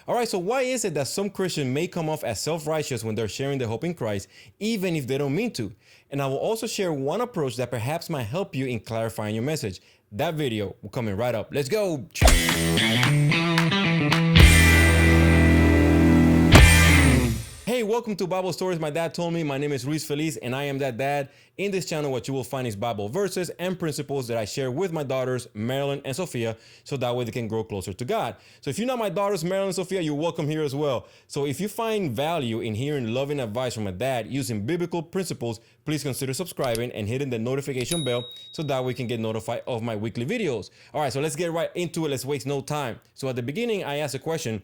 All right, so why is it that some Christians may come off as self-righteous when they're sharing their hope in Christ, even if they don't mean to? And I will also share one approach that perhaps might help you in clarifying your message. That video will come in right up. Let's go. Hey, welcome to Bible Stories My Dad Told Me. My name is Luis Feliz and I am that dad. In this channel, what you will find is Bible verses and principles that I share with my daughters, Marilyn and Sophia, so that way they can grow closer to God. So if you're not my daughters, Marilyn and Sophia, you're welcome here as well. So if you find value in hearing loving advice from a dad using biblical principles, please consider subscribing and hitting the notification bell so that we can get notified of my weekly videos. All right, so let's get right into it. Let's waste no time. So at the beginning, I asked a question.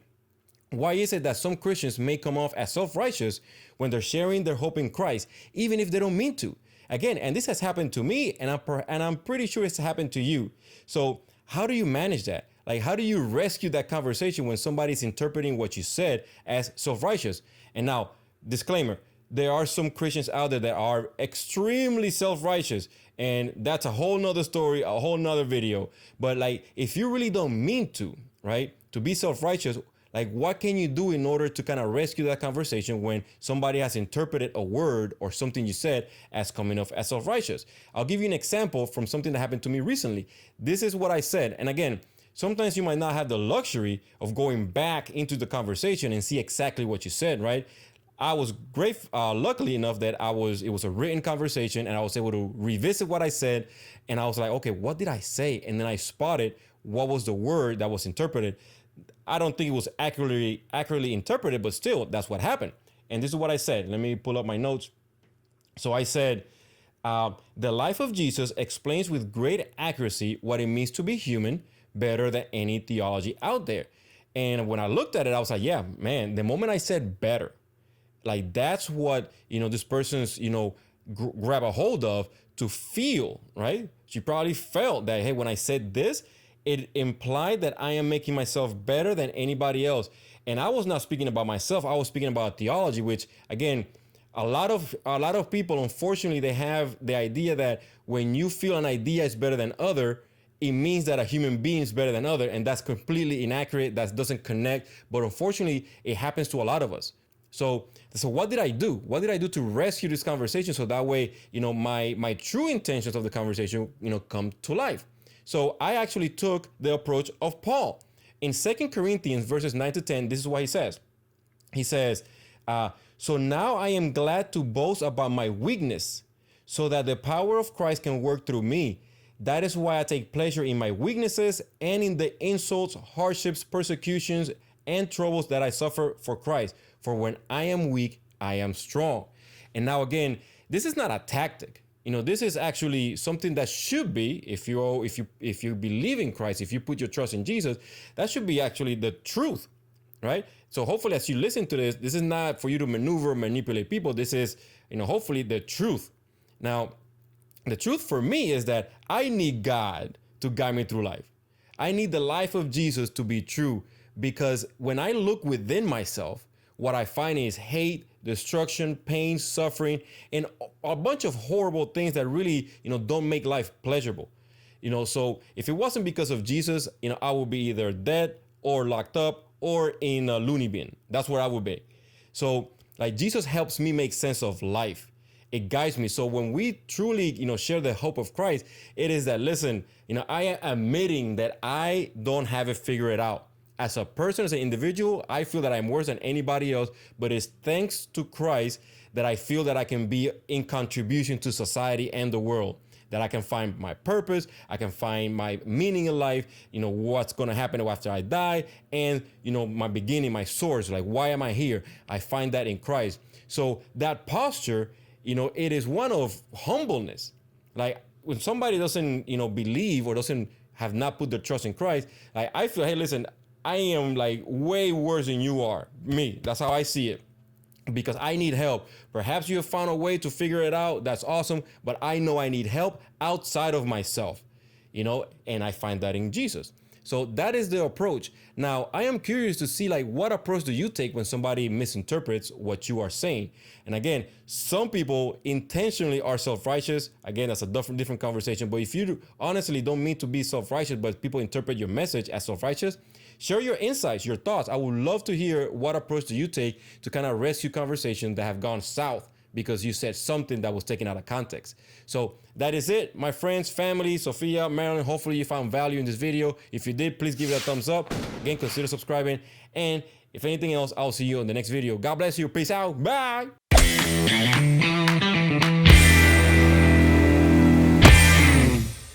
Why is it that some Christians may come off as self-righteous when they're sharing their hope in Christ, even if they don't mean to? Again, and this has happened to me, and I'm pretty sure it's happened to you. So how do you manage that? Like, how do you rescue that conversation when somebody's interpreting what you said as self-righteous? And now, disclaimer, there are some Christians out there that are extremely self-righteous, and that's a whole nother story, a whole nother video. But like, if you really don't mean to, right, to be self-righteous, like, what can you do in order to kind of rescue that conversation when somebody has interpreted a word or something you said as coming off as self-righteous? I'll give you an example from something that happened to me recently. This is what I said. And again, sometimes you might not have the luxury of going back into the conversation and see exactly what you said, right? I was luckily enough that it was a written conversation and I was able to revisit what I said. And I was like, okay, what did I say? And then I spotted what was the word that was interpreted. I don't think it was accurately interpreted, but still, that's what happened. And this is what I said. Let me pull up my notes. So I said, the life of Jesus explains with great accuracy what it means to be human better than any theology out there. And when I looked at it, I was like, yeah, man, the moment I said better, like that's what, this person's, grab a hold of to feel, right? She probably felt that, hey, when I said this, it implied that I am making myself better than anybody else. And I was not speaking about myself. I was speaking about theology, which again, a lot of people, unfortunately, they have the idea that when you feel an idea is better than other, it means that a human being is better than other. And that's completely inaccurate. That doesn't connect. But unfortunately, it happens to a lot of us. So what did I do? What did I do to rescue this conversation so that way, my true intentions of the conversation, come to life? So I actually took the approach of Paul. In 2 Corinthians verses 9 to 10, this is what he says. He says, so now I am glad to boast about my weakness so that the power of Christ can work through me. That is why I take pleasure in my weaknesses and in the insults, hardships, persecutions, and troubles that I suffer for Christ. For when I am weak, I am strong. And now again, this is not a tactic. This is actually something that should be, if you believe in Christ, if you put your trust in Jesus, that should be actually the truth, right? So hopefully as you listen to this is not for you to manipulate people. This is, hopefully the truth. Now, the truth for me is that I need God to guide me through life. I need the life of Jesus to be true, because when I look within myself, what I find is hate, destruction, pain, suffering, and a bunch of horrible things that really, don't make life pleasurable. So if it wasn't because of Jesus, I would be either dead or locked up or in a loony bin. That's where I would be. So like Jesus helps me make sense of life. It guides me. So when we truly, share the hope of Christ, it is that, listen, I am admitting that I don't have it figured out. As a person, as an individual, I feel that I'm worse than anybody else, but it's thanks to Christ that I feel that I can be in contribution to society and the world, that I can find my purpose, I can find my meaning in life, what's going to happen after I die, and, my beginning, my source, like, why am I here? I find that in Christ. So that posture, it is one of humbleness. Like when somebody doesn't, believe or doesn't have not put their trust in Christ, like I feel, hey, listen, I am like way worse than you are. Me. That's how I see it. Because I need help. Perhaps you have found a way to figure it out. That's awesome. But I know I need help outside of myself, and I find that in Jesus. So that is the approach. Now, I am curious to see like what approach do you take when somebody misinterprets what you are saying? And again, some people intentionally are self-righteous. Again, that's a different conversation. But if you honestly don't mean to be self-righteous, but people interpret your message as self-righteous, share your insights, your thoughts. I would love to hear what approach do you take to kind of rescue conversations that have gone south because you said something that was taken out of context. So that is it, my friends, family, Sophia, Marilyn. Hopefully you found value in this video. If you did, please give it a thumbs up. Again, consider subscribing. And if anything else, I'll see you in the next video. God bless you. Peace out. Bye.